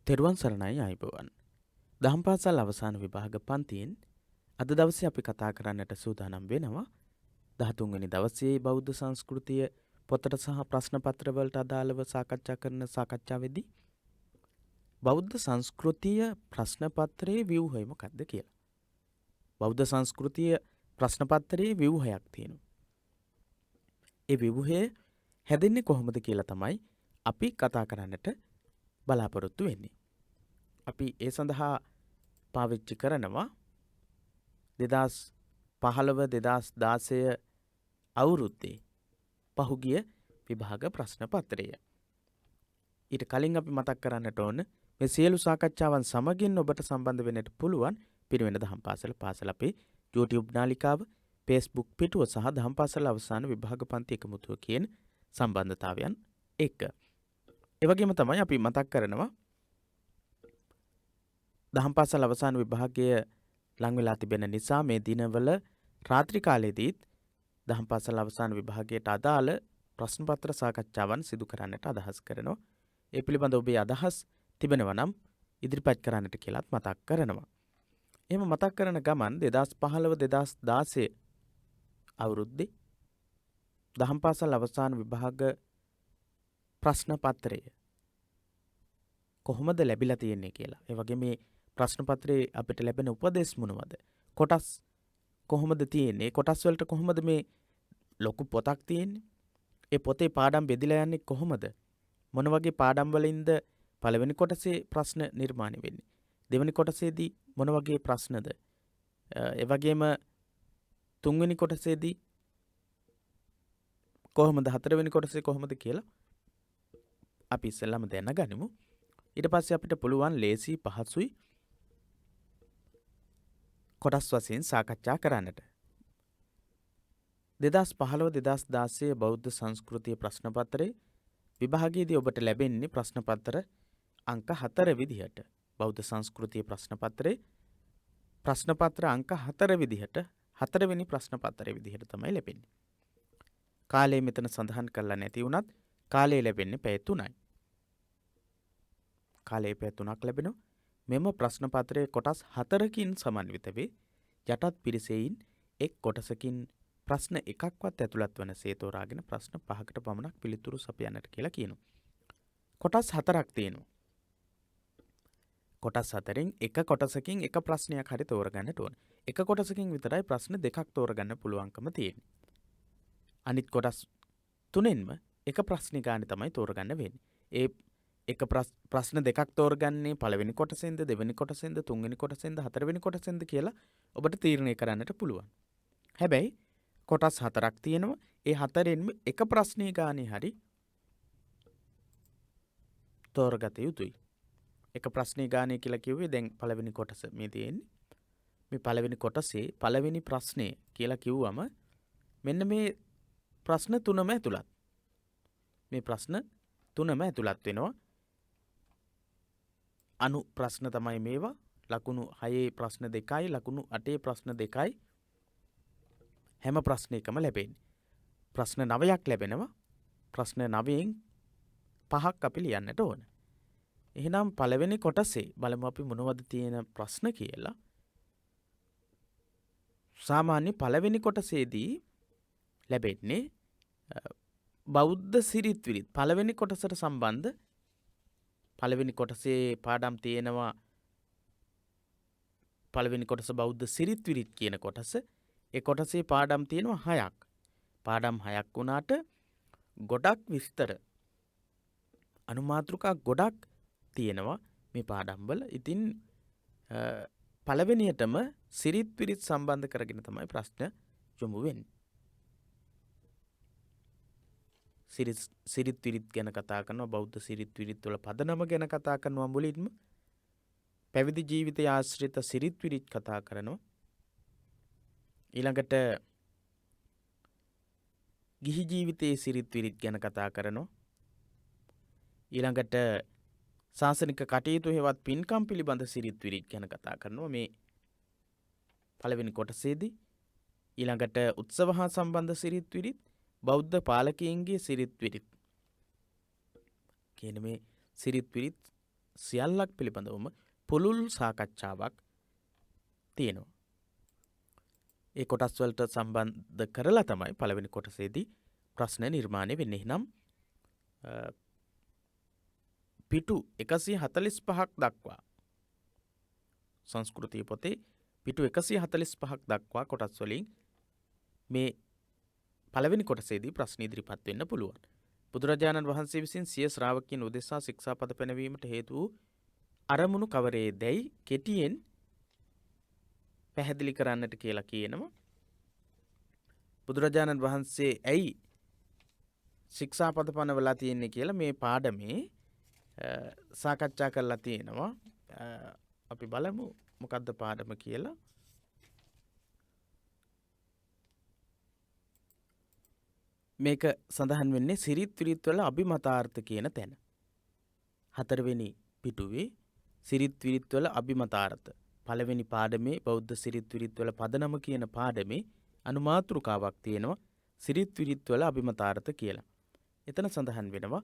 තෙරුවන් සරණයි ආයිබෝවන්. දහම් පාසල් අවසාන විභාග පන්තියෙන් අද දවසේ අපි කතා කරන්නට සූදානම් වෙනවා 13 වෙනි දවසේ බෞද්ධ සංස්කෘතිය පොතට සහ ප්‍රශ්න පත්‍ර වලට අදාළව සාකච්ඡා කරන සාකච්ඡාවේදී බෞද්ධ සංස්කෘතිය ප්‍රශ්න පත්‍රයේ ව්‍යුහය මොකක්ද කියලා. බෞද්ධ සංස්කෘතිය ප්‍රශ්න පත්‍රයේ ව්‍යුහයක් තියෙනවා. ඒ ව්‍යුහය හැදෙන්නේ කොහොමද කියලා තමයි අපි කතා කරන්නට බලාපොරොත්තු වෙන්නේ. අපි ඒ සඳහා පාවිච්චි කරනවා 2015-2016 අවුරුද්දේ පහුගිය විභාග ප්‍රශ්න පත්‍රය. ඊට කලින් අපි මතක් කරන්නට ඕන මේ සියලු සාකච්ඡාවන් සමගින් ඔබට සම්බන්ධ වෙන්නට පුළුවන් පිරිවෙන දහම් පාසල අපේ YouTube නාලිකාව, Facebook පිටුව සහ දහම් පාසල අවසාන විභාග පන්ති එකමුතුව කියන සම්බන්ධතාවයන් එක්ක. ඒ වගේම තමයි අපි මතක් කරනවා දහම් පාසල් අවසාන විභාගය ලං වෙලා තිබෙන නිසා මේ දිනවල රාත්‍රී කාලයේදීත් දහම් පාසල් අවසාන විභාගයට අදාළ ප්‍රශ්න පත්‍ර සාකච්ඡාවන් සිදු කරන්නට අදහස් කරනවා. ඒ පිළිබඳ ඔබේ අදහස් තිබෙනවා නම් ඉදිරිපත් කරන්නට කියලාත් මතක් කරනවා. එහෙම මතක් කරන ගමන් 2015-2016 අවුරුද්දේ දහම් පාසල් අවසාන විභාග ප්‍රශ්න පත්‍රය කොහොමද ලැබිලා තියෙන්නේ කියලා. ඒ වගේ මේ ප්‍රශ්න පත්‍රයේ අපිට ලැබෙන උපදෙස් මොනවද? කොටස් කොහොමද තියෙන්නේ? කොටස් වලට කොහොමද මේ ලොකු පොතක් තියෙන්නේ? ඒ පොතේ පාඩම් බෙදලා යන්නේ කොහොමද? මොන වගේ පාඩම් වලින්ද පළවෙනි කොටසේ ප්‍රශ්න නිර්මාණය වෙන්නේ? දෙවෙනි කොටසේදී මොන වගේ ප්‍රශ්නද? ඒ වගේම තුන්වෙනි කොටසේදී කොහොමද? හතරවෙනි කොටසේ කොහොමද කියලා අපි ඉස්සෙල්ලාම දැනගනිමු. ඊට පස්සේ අපිට පුළුවන් ලේසි පහසුයි කොටස් වශයෙන් සාකච්ඡා කරන්නට. 2015-2016 බෞද්ධ සංස්කෘතිය ප්‍රශ්න පත්‍රයේ විභාගයේදී ඔබට ලැබෙන්නේ ප්‍රශ්න පත්‍ර අංක 4 විදිහට. බෞද්ධ සංස්කෘතිය ප්‍රශ්න පත්‍රයේ ප්‍රශ්න පත්‍ර අංක 4 විදිහට 4 වෙනි ප්‍රශ්න පත්‍රයේ විදිහට තමයි ලැබෙන්නේ. කාලය මෙතන සඳහන් කරලා නැති වුණත් කාලය ලැබෙන්නේ පැය 3යි. කාලයේ පැය 3ක් ලැබෙනවා. මෙම ප්‍රශ්න පත්‍රයේ කොටස් 4කින් සමන්විත වේ. යටත් පිරිසෙයින් එක් කොටසකින් ප්‍රශ්න එකක්වත් ඇතුළත් වන සේ තෝරාගෙන ප්‍රශ්න 5කට පමණක් පිළිතුරු සපයන්නට කියලා කියනවා. කොටස් 4ක් තියෙනවා. කොටස් 4න් එක කොටසකින් එක ප්‍රශ්නයක් හරි තෝරගන්නට ඕන. එක කොටසකින් විතරයි ප්‍රශ්න දෙකක් තෝරගන්න පුළුවන්කම තියෙන්නේ. අනිත් කොටස් 3න්ම එක ප්‍රශ්න ගානේ තමයි තෝරගන්න වෙන්නේ. ඒ එක ප්‍රශ්න දෙකක් තෝරගන්නේ පළවෙනි කොටසෙන්ද, දෙවෙනි කොටසෙන්ද, තුන්වෙනි කොටසෙන්ද, හතරවෙනි කොටසෙන්ද කියලා ඔබට තීරණය කරන්නට පුළුවන්. හැබැයි කොටස් 4ක් තියෙනවා. ඒ හතරෙන්ම එක ප්‍රශ්නේ ගානේ හරි තෝරගත යුතුයි. එක ප්‍රශ්නේ ගානේ කියලා කිව්වේ දැන් පළවෙනි කොටස මේ තියෙන්නේ. මේ පළවෙනි කොටසේ පළවෙනි ප්‍රශ්නේ කියලා කිව්වම මෙන්න මේ ප්‍රශ්න තුනම ඇතුළත්. මේ ප්‍රශ්න තුනම ඇතුළත් වෙනවා. අනු ප්‍රශ්න තමයි මේවා. ලකුණු 6 ප්‍රශ්න 2යි, ලකුණු 8 ප්‍රශ්න 2යි හැම ප්‍රශ්නයකම ලැබෙන්නේ. ප්‍රශ්න 9ක් ලැබෙනවා. ප්‍රශ්න 9න් 5ක් අපි ලියන්නට ඕන. එහෙනම් පළවෙනි කොටසේ බලමු අපි මොනවද තියෙන ප්‍රශ්න කියලා. සාමාන්‍ය පළවෙනි කොටසේදී ලැබෙන්නේ බෞද්ධ සිරිත් විරිත්. පළවෙනි කොටසට සම්බන්ධ පළවෙනි කොටසේ පාඩම් තියෙනවා. පළවෙනි කොටස බෞද්ධ සිරිත් විරිත් කියන කොටස. ඒ කොටසේ පාඩම් තියෙනවා 6ක්. පාඩම් 6ක් වුණාට ගොඩක් විස්තර අනුමාත්‍රිකා ගොඩක් තියෙනවා මේ පාඩම් වල. ඉතින් පළවෙනියටම සිරිත් විරිත් සම්බන්ධ කරගෙන තමයි ප්‍රශ්න යොමු වෙන්නේ. සිරිත් විරිත් ගැන කතා කරනවා. බෞද්ධ සිරිත් විරිත් වල පදනම ගැන කතා කරනවා මුලින්ම. පැවිදි ජීවිතය ආශ්‍රිත සිරිත් විරිත් කතා කරනවා. ඊළඟට ගිහි ජීවිතයේ සිරිත් විරිත් ගැන කතා කරනවා. ඊළඟට ශාසනික කටයුතු හේවත් පින්කම් පිළිබඳ සිරිත් විරිත් ගැන කතා කරනවා මේ පළවෙනි කොටසේදී. ඊළඟට උත්සව හා සම්බන්ධ සිරිත් විරිත්, බෞද්ධ පාලකයන්ගේ සිරිත් විරිත් කියන මේ සිරිත් විරිත් සියල්ලක් පිළිබඳවම පුළුල් සාකච්ඡාවක් තියෙනවා. ඒ කොටස් වලට සම්බන්ධ කරලා තමයි පළවෙනි කොටසේදී ප්‍රශ්න නිර්මාණය වෙන්නේ. එහෙනම් පිටු 145ක් දක්වා සංස්කෘතිය පොතේ පිටු 145ක් දක්වා කොටස් වලින් මේ පළවෙනි කොටසේදී ප්‍රශ්න ඉදිරිපත් වෙන්න පුළුවන්. බුදුරජාණන් වහන්සේ විසින් සිය ශ්‍රාවකයන් උදෙසා ශික්ෂාපද පැනවීමට හේතු වූ අරමුණු කවරේදැයි කෙටියෙන් පැහැදිලි කරන්නට කියලා කියනවා. බුදුරජාණන් වහන්සේ ඇයි ශික්ෂාපද පනවලා තියෙන්නේ කියලා මේ පාඩමේ සාකච්ඡා කරලා තියෙනවා. අපි බලමු මොකද්ද පාඩම කියලා. මේක සඳහන් වෙන්නේ සිරිත් විරිත් වල අභිමතාර්ථ කියන තැන. 4 වෙනි පිටුවේ සිරිත් විරිත් වල අභිමතාර්ථ. පළවෙනි පාඩමේ බෞද්ධ සිරිත් විරිත් වල පදනම කියන පාඩමේ අනුමාතෘකාවක් තියෙනවා සිරිත් විරිත් වල අභිමතාර්ථ කියලා. එතන සඳහන් වෙනවා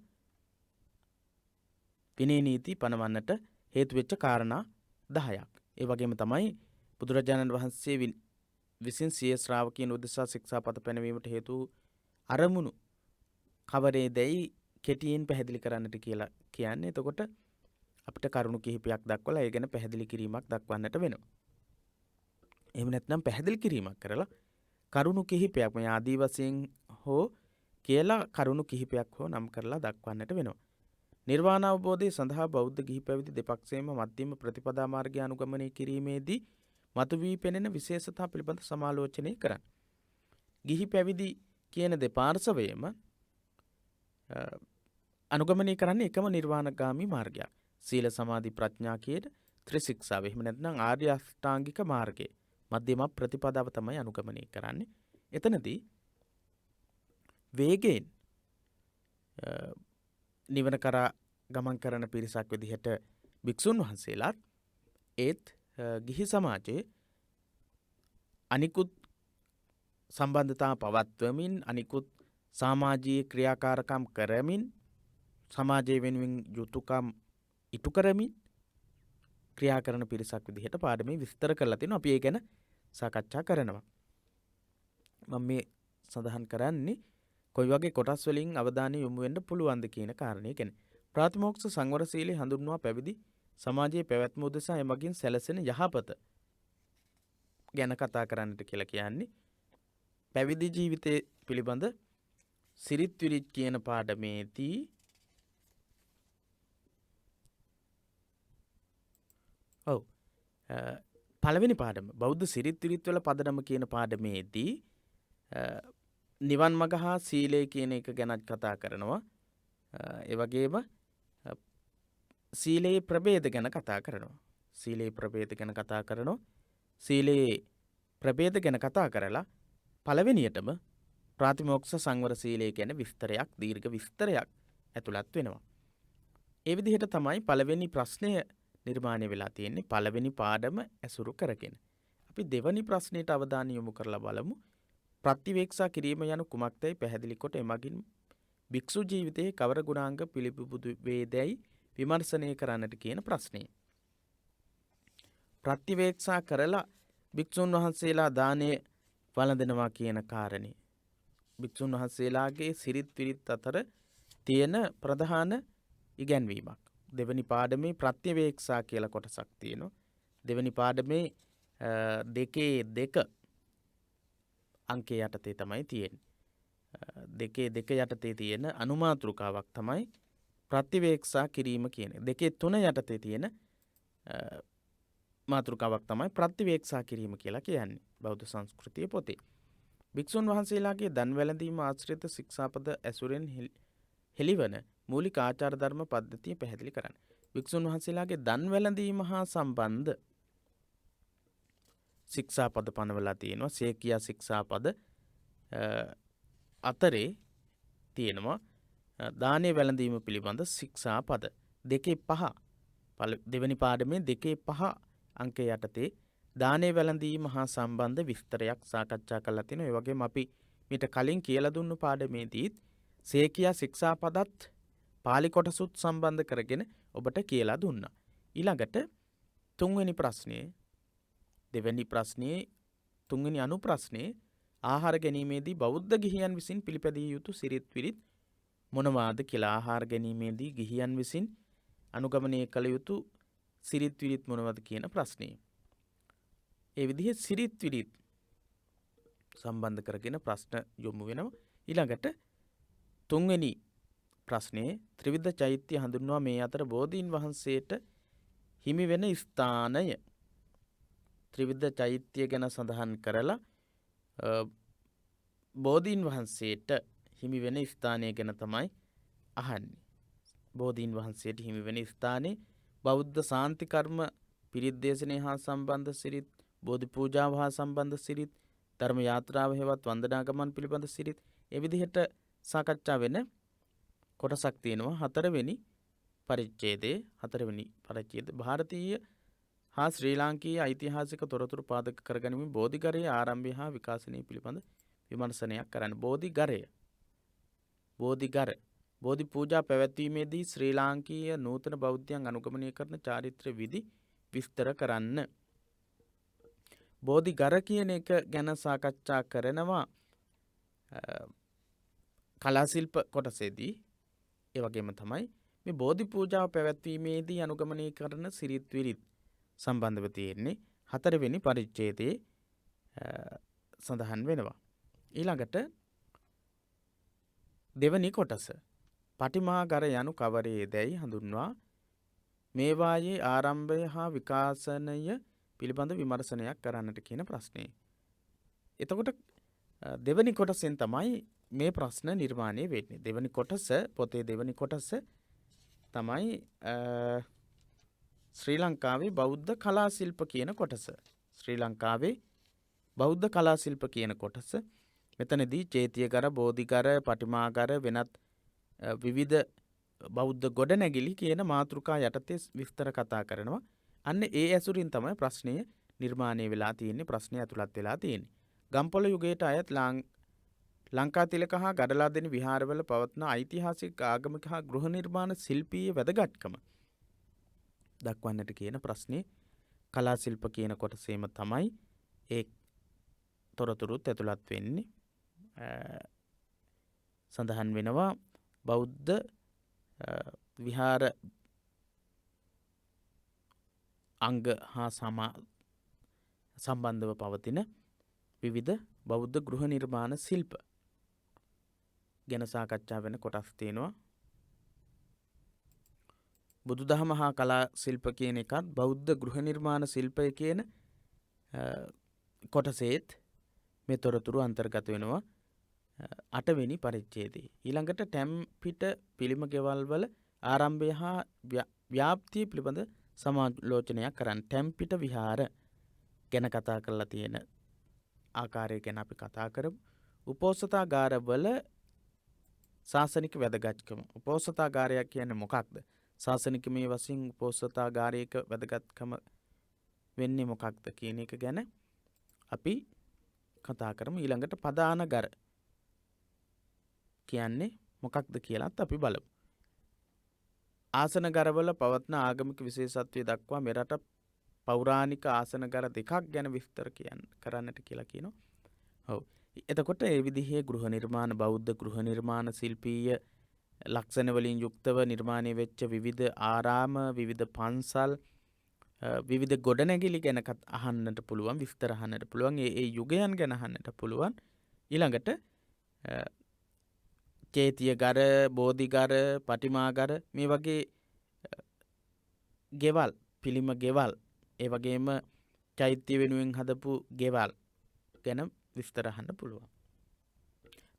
විනය නීති පනවන්නට හේතු වෙච්ච කාරණා 10ක්. ඒ වගේම තමයි බුදුරජාණන් වහන්සේ විසින් සිය ශ්‍රාවකයන් උදෙසා ශික්ෂාපද පැනවීමට හේතු අරමුණු කවරේදැයි කෙටියෙන් පැහැදිලි කරන්නට කියලා කියන්නේ. එතකොට අපිට කරුණු කිහිපයක් දක්වලා ඒ ගැන පැහැදිලි කිරීමක් දක්වන්නට වෙනවා. එහෙම නැත්නම් පැහැදිලි කිරීමක් කරලා කරුණු කිහිපයක් මේ ආදී වශයෙන් හෝ කියලා කරුණු කිහිපයක් හෝ නම් කරලා දක්වන්නට වෙනවා. නිර්වාණ අවබෝධය සඳහා බෞද්ධ ගිහි පැවිදි දෙපක්ෂයේම මධ්‍යම ප්‍රතිපදා මාර්ගය අනුගමනය කිරීමේදී මතුවී පෙනෙන විශේෂතා පිළිබඳ සමාලෝචනය කරන්න. ගිහි පැවිදි කියන දෙපාර්ශවයේම අනුගමනය කරන්නේ එකම නිර්වාණගාමී මාර්ගයක්. සීල සමාධි ප්‍රඥා කියන ත්‍රිශික්ෂාව. එහෙම නැත්නම් ආර්ය අෂ්ටාංගික මාර්ගය. මධ්‍යම ප්‍රතිපදාව තමයි අනුගමනය කරන්නේ. එතනදී වේගයෙන් නිවන කරා ගමන් කරන පිරිසක් විදිහට භික්ෂුන් වහන්සේලාත් ඒත් ගිහි සමාජයේ අනිකුත් සම්බන්ධතා පවත්වමින් අනිකුත් සමාජීය ක්‍රියාකාරකම් කරමින් සමාජයේ වෙනුවෙන් යුතුයකම් ඉටු කරමින් ක්‍රියා කරන පිරිසක් විදිහට පාඩමේ විස්තර කරලා තිනවා. අපි ඒ ගැන සාකච්ඡා කරනවා. මම මේ සඳහන් කරන්නේ කොයි වගේ කොටස් වලින් අවධානය යොමු වෙන්න පුළුවන්ද කියන කාරණේ ගැන. ප්‍රාතිමෝක්ෂ සංවර සීලය හඳුන්වා පැවිදි සමාජයේ පැවැත්ම උදෙසා එමගින් සැලසෙන යහපත ගැන කතා කරන්නට කියලා කියන්නේ. පැවිදි ජීවිතය පිළිබඳ සිරිත් විරිත් කියන පාඩමේදී පළවෙනි පාඩම බෞද්ධ සිරිත් විරිත් වල පදනම කියන පාඩමේදී නිවන් මඟ හා සීලය කියන එක ගැනත් කතා කරනවා. ඒ වගේම සීලේ ප්‍රභේද ගැන කතා කරනවා. සීලේ ප්‍රභේද ගැන කතා කරනවා. සීලේ ප්‍රභේද ගැන කතා කරලා පළවෙනියටම ප්‍රාතිමෝක්ෂ සංවර සීලය ගැන විස්තරයක් දීර්ඝ විස්තරයක් ඇතුළත් වෙනවා. ඒ විදිහට තමයි පළවෙනි ප්‍රශ්නය නිර්මාණය වෙලා තියෙන්නේ පළවෙනි පාඩම ඇසුරු කරගෙන. අපි දෙවැනි ප්‍රශ්නයට අවධානය යොමු කරලා බලමු. ප්‍රතිවේක්ෂා කිරීම යනු කුමක්දයි පැහැදිලි කොට එමගින් භික්ෂු ජීවිතයේ කවර ගුණාංග පිළිබිඹු වේදැයි විමර්ශනය කරන්නට කියන ප්‍රශ්නය. ප්‍රතිවේක්ෂා කරලා භික්ෂුන් වහන්සේලා දානය වළඳනවා කියන කාරණේ. භික්ෂුන් වහන්සේලාගේ සිරිත් විරිත් අතර තියෙන ප්‍රධාන ඉගැන්වීමක්. දෙවැනි පාඩමේ ප්‍රතිවේක්ෂා කියලා කොටසක් තියෙනවා. දෙවැනි පාඩමේ 2 අංකය යටතේ තමයි තියෙන්නේ. 2 යටතේ තියෙන අනුමාතෘකාවක් තමයි ප්‍රතිවේක්ෂා කිරීම කියන්නේ. 2 යටතේ තියෙන මාතෘකාවක් තමයි ප්‍රතිවේක්ෂා කිරීම කියලා කියන්නේ බෞද්ධ සංස්කෘතිය පොතේ. භික්ෂුන් වහන්සේලාගේ දන් වැළඳීම ආශ්‍රිත ශික්ෂාපද ඇසුරෙන් හෙළිවන මූලික ආචාර ධර්ම පද්ධතිය පැහැදිලි කරන්න. භික්ෂුන් වහන්සේලාගේ දන් වැළඳීම හා සම්බන්ධ ශික්ෂාපද පනවලා තියෙනවා. සේකියා ශික්ෂාපද අතරේ තියෙනවා දානය වැළඳීම පිළිබඳ ශික්ෂාපද 2.5. දෙවැනි පාඩමේ 2.5 අංකය යටතේ දානය වැළඳීම හා සම්බන්ධ විස්තරයක් සාකච්ඡා කරලා තිනවා. ඒ වගේම අපි මීට කලින් කියලා දුන්නු පාඩමේදීත් සේකියා ශික්ෂාපදත් පාලි කොටසුත් සම්බන්ධ කරගෙන ඔබට කියලා දුන්නා. ඊළඟට තුන්වෙනි ප්‍රශ්නයේ දෙවැනි ප්‍රශ්නයේ තුන්වෙනි අනු ප්‍රශ්නයේ ආහාර ගැනීමේදී බෞද්ධ ගිහියන් විසින් පිළිපැදිය යුතු සිරිත් විරිත් මොනවාද කියලා ආහාර ගැනීමේදී ගිහියන් විසින් අනුගමනය කළ යුතු සිරිත් විරිත් මොනවද කියන ප්‍රශ්නය. ඒ විදිහේ සිරිත් විරිත් සම්බන්ධ කරගෙන ප්‍රශ්න යොමු වෙනවා. ඊළඟට තුන්වෙනි ප්‍රශ්නයේ ත්‍රිවිධ චෛත්‍ය හඳුන්වා මේ අතර බෝධීන් වහන්සේට හිමි වෙන ස්ථානය. ත්‍රිවිධ චෛත්‍ය ගැන සඳහන් කරලා බෝධීන් වහන්සේට හිමි වෙන ස්ථානය ගැන තමයි අහන්නේ. බෝධීන් වහන්සේට හිමි වෙන ස්ථානයේ බෞද්ධ සාන්ති කර්ම පිරිත් දේශනය හා සම්බන්ධ සිරිත්, බෝධි පූජාව හා සම්බන්ධ සිරිත්, ධර්ම යාත්‍රාව හෙවත් වන්දනා ගමන් පිළිබඳ සිරිත්, ඒ විදිහට සාකච්ඡා වෙන කොටසක් තියෙනවා. හතරවෙනි පරිච්ඡේදය ಭಾರತೀಯ හා ශ්‍රී ලාංකීය ඓතිහාසික තොරතුරු පාදක කරගනිමින් බෝධිගරයේ ආරම්භය හා විකාශනය පිළිබඳ විමර්ශනයක් කරන්න. බෝධිගර බෝධි පූජා පැවැත්වීමේදී ශ්‍රී ලාංකීය නූතන බෞද්ධයන් අනුගමනය කරන චාරිත්‍ර විධි විස්තර කරන්න. බෝධිගර කියන එක ගැන සාකච්ඡා කරනවා කලා ශිල්ප කොටසේදී. ඒ වගේම තමයි මේ බෝධි පූජාව පැවැත්වීමේදී අනුගමනය කරන සිරිත් විරිත් සම්බන්ධව තියෙන්නේ හතරවෙනි පරිච්ඡේදයේ සඳහන් වෙනවා. ඊළඟට දෙවැනි කොටස පටිමාගර යනු කවරේදැයි හඳුන්වා මේවායේ ආරම්භය හා විකාශනය පිළිබඳ විමර්ශනයක් කරන්නට කියන ප්‍රශ්නේ. එතකොට දෙවැනි කොටසෙන් තමයි මේ ප්‍රශ්න නිර්මාණය වෙන්නේ. දෙවැනි කොටස පොතේ දෙවැනි කොටස තමයි ශ්‍රී ලංකාවේ බෞද්ධ කලා ශිල්ප කියන කොටස. ශ්‍රී ලංකාවේ බෞද්ධ කලා ශිල්ප කියන කොටස. මෙතනදී චේතියගර, බෝධිගර, පටිමාගර වෙනත් විවිධ බෞද්ධ ගොඩනැගිලි කියන මාතෘකා යටතේ විස්තර කතා කරනවා. අන්න ඒ ඇසුරින් තමයි ප්‍රශ්නය නිර්මාණය වෙලා තියෙන්නේ, ප්‍රශ්නය ඇතුළත් වෙලා තියෙන්නේ. ගම්පොළ යුගයට අයත් ලංකාතිලක හා ගඩලාදෙණි විහාරවල පවත්න ඓතිහාසික ආගමික හා ගෘහ නිර්මාණ ශිල්පීය වැදගත්කම දක්වන්නට කියන ප්‍රශ්නේ කලා ශිල්ප කියන කොටසේම තමයි ඒ තොරතුරුත් ඇතුළත් වෙන්නේ. සඳහන් වෙනවා බෞද්ධ විහාර අංග හා සම්බන්ධව පවතින විවිධ බෞද්ධ ගෘහ නිර්මාණ ශිල්ප ගැන සාකච්ඡා වෙන කොටස් තියෙනවා. බුදුදහම හා කලා ශිල්ප කියන එකත් බෞද්ධ ගෘහ නිර්මාණ ශිල්පය කියන කොටසේත් මේ තොරතුරු අන්තර්ගත වෙනවා අටවෙනි පරිච්ඡේදයේ. ඊළඟට ටැම්පිට පිළිම ගෙවල් වල ආරම්භය හා ව්‍යාප්තිය පිළිබඳ සමාලෝචනයක් කරන්න. ටැම්පිට විහාර ගැන කතා කරලා තියෙන ආකාරය ගැන අපි කතා කරමු. උපෝසථාගාරවල ශාසනික වැදගත්කම. උපෝසථාගාරයක් කියන්නේ මොකක්ද? ශාසනික මේ වශයෙන් උපෝසථාගාරයක වැදගත්කම වෙන්නේ මොකක්ද කියන එක ගැන අපි කතා කරමු. ඊළඟට පදානගර කියන්නේ මොකක්ද කියලාත් අපි බලමු. ආසනගරවල පවත්න ආගමික විශේෂත්වය දක්වා මෙරට පෞරාණික ආසනගර දෙකක් ගැන විස්තර කරන්නට කියලා කියනවා. ඔව්. එතකොට ඒ විදිහේ ගෘහ නිර්මාණ බෞද්ධ ගෘහ නිර්මාණ ශිල්පීය ලක්ෂණ වලින් යුක්තව නිර්මාණය වෙච්ච විවිධ ආරාම, විවිධ පන්සල්, විවිධ ගොඩනැගිලි ගැන අහන්නට පුළුවන්, විස්තර අහන්නට පුළුවන්, ඒ යුගයන් ගැන අහන්නට පුළුවන්. ඊළඟට චේතියගර, බෝධිගර, පටිමාගර මේ වගේ ගෙවල්, පිළිම ගෙවල්, ඒ වගේම චෛත්‍ය වෙනුවෙන් හදපු ගෙවල් ගැන විස්තර අහන්න පුළුවන්.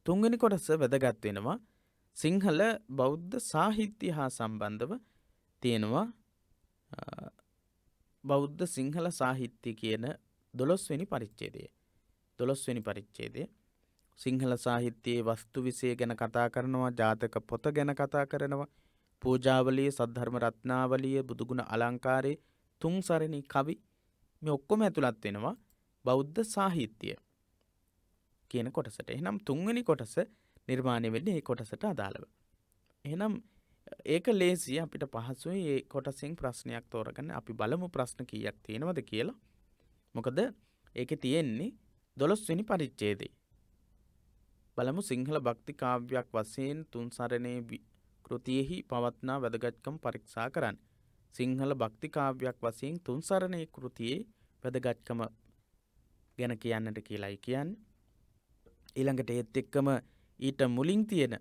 තුන්වෙනි කොටස වැදගත් වෙනවා. සිංහල බෞද්ධ සාහිත්‍ය හා සම්බන්ධව තියෙනවා බෞද්ධ සිංහල සාහිත්‍ය කියන 12 වෙනි පරිච්ඡේදය. 12 වෙනි පරිච්ඡේදය සිංහල සාහිත්‍යයේ වස්තු විෂය ගැන කතා කරනවා, ජාතක පොත ගැන කතා කරනවා, පූජාවලිය, සද්ධර්ම රත්නාවලිය, බුදුගුණ අලංකාරය, තුන් සරණි කවි මේ ඔක්කොම ඇතුළත් වෙනවා බෞද්ධ සාහිත්‍ය කියන කොටසට. එහෙනම් තුන්වෙනි කොටස නිර්මාණය වෙන්නේ මේ කොටසට අදාළව. එහෙනම් ඒක ලේසි අපිට පහසුයි ඒ කොටසින් ප්‍රශ්නයක් තෝරගන්න. අපි බලමු ප්‍රශ්න කීයක් තියෙනවද කියලා. මොකද ඒකේ තියෙන්නේ 12 වෙනි පරිච්ඡේදය. බලමු සිංහල භක්ති කාව්‍යයක් වශයෙන් තුන් සරණේ කෘතියෙහි පවත්නා වැදගත්කම් පරීක්ෂා කරන්න. සිංහල භක්ති කාව්‍යයක් වශයෙන් තුන් සරණේ කෘතියේ වැදගත්කම ගැන කියන්නට කියලායි කියන්නේ. ඊළඟට ඒත් එක්කම ඊට මුලින් තියෙන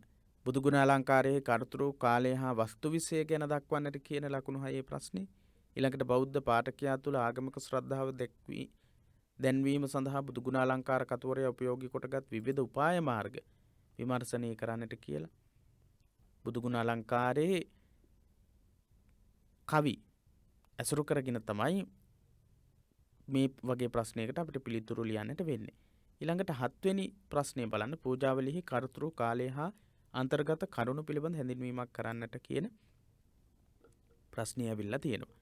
බුදුගුණ අලංකාරයේ කර්තෘ කාලය හා වස්තු විෂය ගැන දක්වන්නට කියන ලකුණු 6 ප්‍රශ්නේ. ඊළඟට බෞද්ධ පාඨකයා තුළ ආගමික ශ්‍රද්ධාව දැන්වීම සඳහා බුදුගුණ අලංකාර කතුවරයා උපයෝගී කොටගත් විවිධ උපාය මාර්ග විමර්ශනය කරන්නට කියලා. බුදුගුණ අලංකාරයේ කවි ඇසුරු කරගෙන තමයි මේ වගේ ප්‍රශ්නයකට අපිට පිළිතුරු ලියන්නට වෙන්නේ. ඊළඟට 7 වෙනි ප්‍රශ්නය බලන්න පූජාවලිහි කර්තෘ කාලය හා අන්තර්ගත කරුණු පිළිබඳ හැඳින්වීමක් කරන්නට කියන ප්‍රශ්නය ඇවිල්ලා තියෙනවා.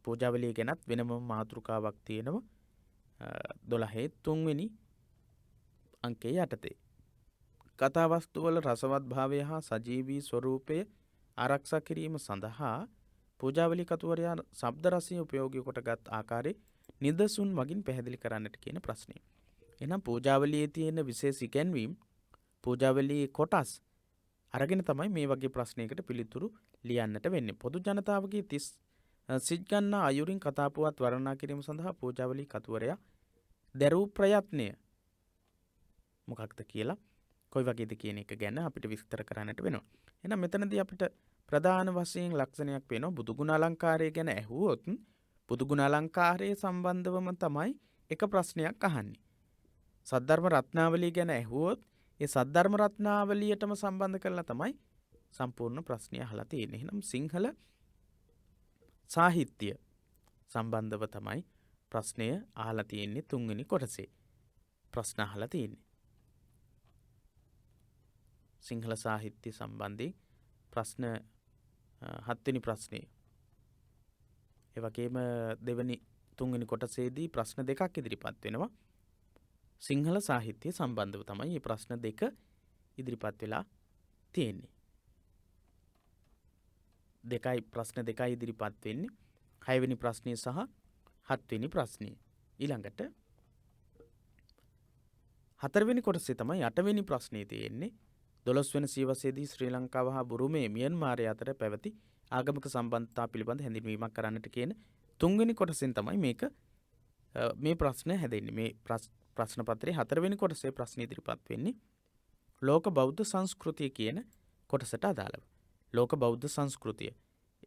පූජාවලිය ගැනත් වෙනම මාතෘකාවක් තියෙනවා. 12 3 වෙනි අංකයේ යටතේ. කතාවස්තු වල රසවත් භාවය හා සජීවී ස්වરૂපය ආරක්ෂා කිරීම සඳහා පූජාවලි කතුවරයා ශබ්ද රසය උපයෝගී කොටගත් ආකාරයේ නිදසුන් මගින් පැහැදිලි කරන්නට කියන ප්‍රශ්නය. එහෙනම් පූජාවලියේ තියෙන විශේෂ ඉගැන්වීම් පූජාවලියේ කොටස් අරගෙන තමයි මේ වගේ ප්‍රශ්නයකට පිළිතුරු ලියන්නට වෙන්නේ. පොදු ජනතාවගේ සිත් ගන්නා අයුරින් කතා පුවත් වර්ණනා කිරීම සඳහා පූජාවලි කතුවරයා දරූ ප්‍රයත්නය මොකක්ද කියලා කොයි වගේද කියන එක ගැන අපිට විස්තර කරන්නට වෙනවා. එහෙනම් මෙතනදී අපිට ප්‍රධාන වශයෙන් ලක්ෂණයක් වෙනවා බුදුගුණ අලංකාරය ගැන ඇහුවොත් බුදුගුණ අලංකාරයේ සම්බන්ධවම තමයි එක ප්‍රශ්නයක් අහන්නේ. සද්ධර්ම රත්නාවලිය ගැන ඇහුවොත් ඒ සද්ධර්ම රත්නාවලියටම සම්බන්ධ කරලා තමයි සම්පූර්ණ ප්‍රශ්නය අහලා තියෙන්නේ. එහෙනම් සිංහල සාහිත්‍ය සම්බන්ධව තමයි ප්‍රශ්නය අහලා තියෙන්නේ 3 වෙනි කොටසේ. ප්‍රශ්න අහලා තියෙන්නේ. සිංහල සාහිත්‍ය සම්බන්ධයෙන් ප්‍රශ්න 7 වෙනි ප්‍රශ්නේ. ඒ වගේම 3 වෙනි කොටසේදී ප්‍රශ්න දෙකක් ඉදිරිපත් වෙනවා. සිංහල සාහිත්‍ය සම්බන්ධව තමයි මේ ප්‍රශ්න දෙක ඉදිරිපත් වෙලා තියෙන්නේ. ප්‍රශ්න දෙකයි ඉදිරිපත් වෙන්නේ. 6 වෙනි ප්‍රශ්නේ සහ 7 වෙනි ප්‍රශ්නේ. ඊළඟට 4 වෙනි කොටසේ තමයි 8 වෙනි ප්‍රශ්නේ තියෙන්නේ. 12 වෙනි සියවසේදී ශ්‍රී ලංකාව හා බුරුමේ මියන්මාරය අතර පැවති ආගමික සම්බන්ධතා පිළිබඳ හැඳින්වීමක් කරන්නට කියන 3 වෙනි කොටසෙන් තමයි මේ ප්‍රශ්න හැදෙන්නේ. මේ ප්‍රශ්න පත්‍රයේ 4 වෙනි කොටසේ ප්‍රශ්න ඉදිරිපත් වෙන්නේ ලෝක බෞද්ධ සංස්කෘතිය කියන කොටසට අදාළව. ලෝක බෞද්ධ සංස්කෘතිය.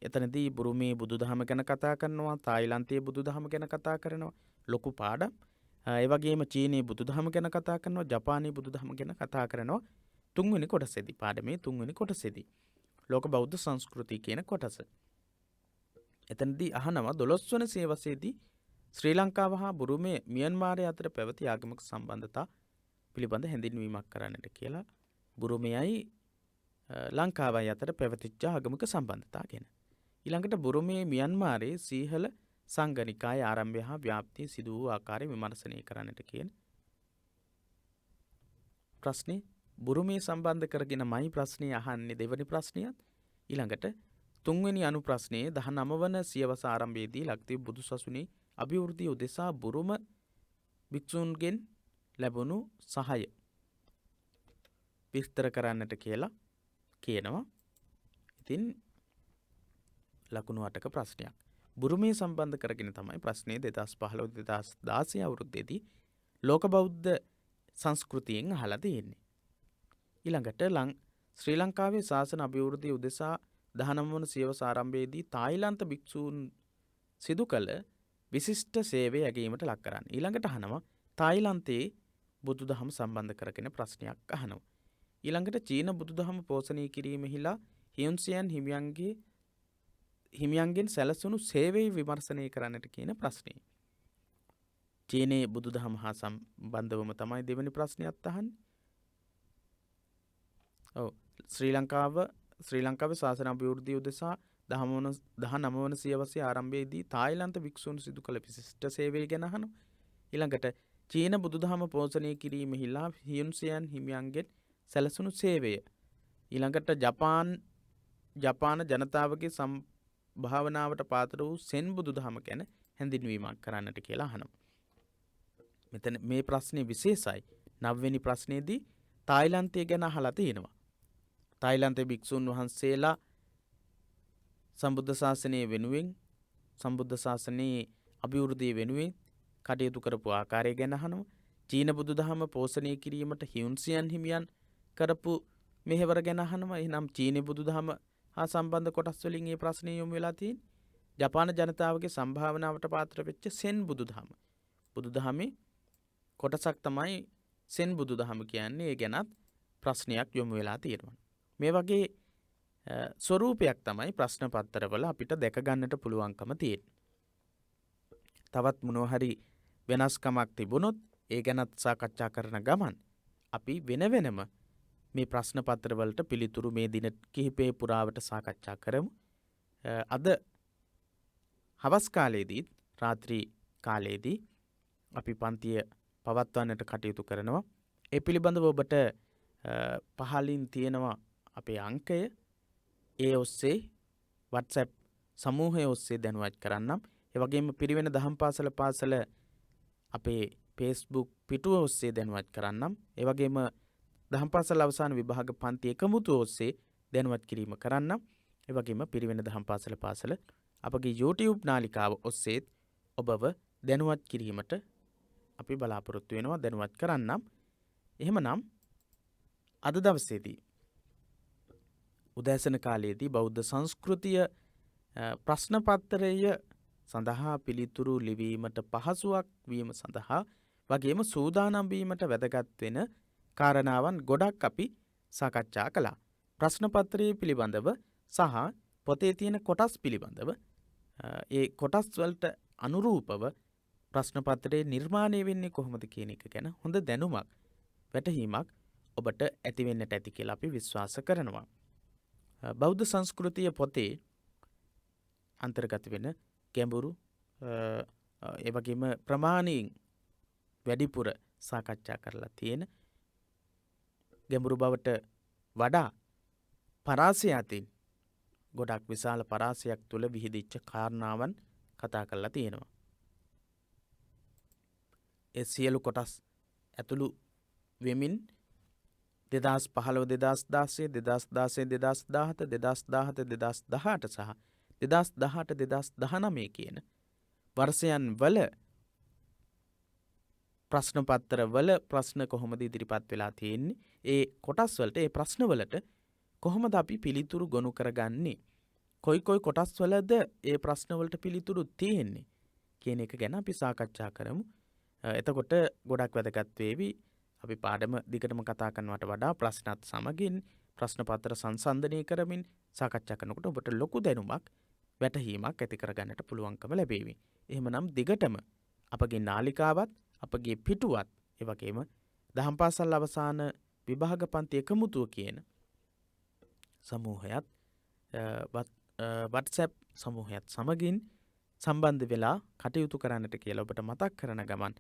එතනදී බුරුමේ බුදුදහම ගැන කතා කරනවා, තායිලන්තයේ බුදුදහම ගැන කතා කරනවා. ලොකු පාඩම්. ඒ වගේම චීනයේ බුදුදහම ගැන කතා කරනවා, ජපානයේ බුදුදහම ගැන කතා කරනවා. 3 වෙනි කොටසේදී පාඩමේ 3 වෙනි කොටසේදී ලෝක බෞද්ධ සංස්කෘතිය කියන කොටස. එතනදී අහනවා 12 වන සියවසේදී ශ්‍රී ලංකාව හා බුරුමේ මියන්මාරය අතර පැවති ආගමික සම්බන්ධතා පිළිබඳ හැඳින්වීමක් කරන්නට කියලා. බුරුමේයි ලංකාවයි අතර පැවතිච්ච ආගමික සම්බන්ධතා ගැන. ඊළඟට බුරුමේ මියන්මාරයේ සීහල සංඝනිකාය ආරම්භය හා ව්‍යාප්තිය සිදු වූ ආකාරය විමර්ශනය කරන්නට කියන ප්‍රශ්නේ බුරුමේ සම්බන්ධ කරගෙනමයි ප්‍රශ්නේ අහන්නේ දෙවනි ප්‍රශ්නියත්. ඊළඟට 3 වෙනි අනු ප්‍රශ්නයේ 19 වන සියවස ආරම්භයේදී ලක්දිව බුදුසසුනේ අභිවෘද්ධිය උදෙසා බුරුම භික්ෂුන්ගෙන් ලැබුණු සහාය විස්තර කරන්නට කියලා කියනවා. ඉතින් ලකුණු 8ක ප්‍රශ්නයක්. බුරුමේ සම්බන්ධ කරගෙන තමයි ප්‍රශ්නේ 2015 2016 අවුරුද්දේදී ලෝක බෞද්ධ සංස්කෘතියෙන් අහලා තියෙන්නේ. ඊළඟට ශ්‍රී ලංකාවේ ශාසන අභිවෘද්ධිය උදෙසා 19 වන සියවස ආරම්භයේදී තායිලන්ත භික්ෂූන් සිදු කළ විශිෂ්ට සේවය ඇගීමට ලක් කරන්න. ඊළඟට අහනවා තායිලන්තයේ බුදුදහම සම්බන්ධ කරගෙන ප්‍රශ්නයක් අහනවා. ඊළඟට චීන බුදුදහම පෝෂණය කිරීමෙහිලා හියුන්සියන් හිමියන්ගෙන් සැලසුණු සේවය විමර්ශනය කරන්නට කියන ප්‍රශ්නේ. චීනයේ බුදුදහම හා සම්බන්ධවම තමයි දෙවෙනි ප්‍රශ්නයත් අහන්නේ. ශ්‍රී ලංකාවේ ශාසන අභිවෘද්ධිය උදෙසා 19 වන සියවසේ ආරම්භයේදී තායිලන්ත භික්ෂූන් සිදු කළ විශිෂ්ට සේවය ගැන අහනවා. ඊළඟට චීන බුදුදහම පෝෂණය කිරීමෙහිලා හියුන්සියන් හිමියන්ගෙන් සැලසුණු සේවය ඊළඟට ජපාන ජනතාවගේ සම්භාවනාවට පාත්‍ර වූ සෙන් බුදුදහම ගැන හැඳින්වීමක් කරන්නට කියලා අහනවා. මෙතන මේ ප්‍රශ්නේ විශේෂයි. 9 වෙනි ප්‍රශ්නේදී තායිලන්තය ගැන අහලා තියෙනවා. තායිලන්තයේ භික්ෂුන් වහන්සේලා සම්බුද්ධ ශාසනය වෙනුවෙන් සම්බුද්ධ ශාසනයේ අභිවෘද්ධිය වෙනුවෙන් කටයුතු කරපු ආකාරය ගැන අහනවා. චීන බුදුදහම පෝෂණය කිරීමට හියුන්සියන් හිමියන් කරපු මෙහෙවර ගැන අහනවා. එහෙනම් චීන බුදුදහම හා සම්බන්ධ කොටස් වලින් මේ ප්‍රශ්නේ යොමු වෙලා තියෙන්නේ. ජපාන ජනතාවගේ සම්භාවනාවට පාත්‍ර වෙච්ච සෙන් බුදුදහම. බුදුදහමේ කොටසක් තමයි සෙන් බුදුදහම කියන්නේ. ඒ ගැනත් ප්‍රශ්නයක් යොමු වෙලා තියෙනවා. මේ වගේ ස්වරූපයක් තමයි ප්‍රශ්න පත්‍රවල අපිට දැක ගන්නට පුළුවන්කම තියෙන්නේ. තවත් මොනවා හරි වෙනස්කමක් තිබුණොත් ඒ ගැනත් සාකච්ඡා කරන ගමන් අපි වෙන වෙනම මේ ප්‍රශ්න පත්‍රවලට පිළිතුරු මේ දින කිහිපේ පුරාවට සාකච්ඡා කරමු. අද හවස් කාලයේදී රාත්‍රී කාලයේදී අපි පන්තිය පවත්වන්නට කටයුතු කරනවා. ඒ පිළිබඳව ඔබට පහලින් තියෙනවා අපේ අංකය. ඒ ඔස්සේ WhatsApp සමූහය ඔස්සේ දැනුවත් කරන්නම්. ඒ වගේම පිරිවෙන දහම් පාසල අපේ Facebook පිටුව ඔස්සේ දැනුවත් කරන්නම්. ඒ වගේම දහම් පාසල අවසාන විභාග පන්ති එකමුතුව ඔස්සේ දැනුවත් කිරීම කරන්නම්. ඒ වගේම පිරිවෙන දහම් පාසල අපගේ YouTube නාලිකාව ඔස්සේ ඔබව දැනුවත් කිරීමට අපි බලාපොරොත්තු වෙනවා, දැනුවත් කරන්නම්. එහෙමනම් අද දවසේදී උදෑසන කාලයේදී බෞද්ධ සංස්කෘතිය ප්‍රශ්න පත්‍රය සඳහා පිළිතුරු ලිවීමට පහසුවක් වීම සඳහා වගේම සූදානම් වීමට වැදගත් වෙන කාරණාවන් ගොඩක් අපි සාකච්ඡා කළා. ප්‍රශ්න පත්‍රයේ පිළිබඳව සහ පොතේ තියෙන කොටස් පිළිබඳව ඒ කොටස් වලට අනුරූපව ප්‍රශ්න පත්‍රයේ නිර්මාණය වෙන්නේ කොහොමද කියන එක ගැන හොඳ දැනුමක්, වැටහීමක් ඔබට ඇති වෙන්නට ඇති කියලා අපි විශ්වාස කරනවා. බෞද්ධ සංස්කෘතිය පොතේ අන්තර්ගත වෙන ගැඹුරු ඒ වගේම ප්‍රමාණයෙන් වැඩිපුර සාකච්ඡා කරලා තියෙන ගැඹුරු බවට වඩා පරාසය අතින් ගොඩක් විශාල පරාසයක් තුළ විහිදිච්ච කාරණාවන් කතා කරලා තියෙනවා. ඒ සියලු කොටස් ඇතුළු වෙමින් 2015 2016 2017 2017 සහ 2018 කියන වර්ෂයන් වල ප්‍රශ්න පත්‍ර වල ප්‍රශ්න කොහොමද ඉදිරිපත් වෙලා තියෙන්නේ, ඒ කොටස් වලට ඒ ප්‍රශ්න වලට කොහොමද අපි පිළිතුරු ගොනු කරගන්නේ, කොයි කොටස් වලද ඒ ප්‍රශ්න වලට පිළිතුරු තියෙන්නේ කියන එක ගැන අපි සාකච්ඡා කරමු. එතකොට ගොඩක් වැදගත් වේවි. අපි පාඩම දිගටම කතා කරනවට වඩා ප්‍රශ්නත් සමගින් ප්‍රශ්න පත්‍ර සංසන්දනය කරමින් සාකච්ඡා කරනකොට ඔබට ලොකු දැනුමක්, වැටහීමක් ඇති කරගන්නට පුළුවන්කම ලැබේවි. එහෙමනම් දිගටම අපගේ නාලිකාවත් අපගේ පිටුවත් ඒ වගේම දහම් පාසල් අවසාන විභාග පන්ති එකමුතුව කියන සමූහයත් WhatsApp සමූහයත් සමගින් සම්බන්ධ වෙලා කටයුතු කරන්නට කියලා ඔබට මතක් කරන ගමන්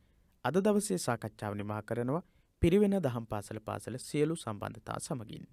අද දවසේ සාකච්ඡාව නිමා කරනවා පිරිවෙන දහම් පාසල සියලු සම්බන්ධතා සමගින්.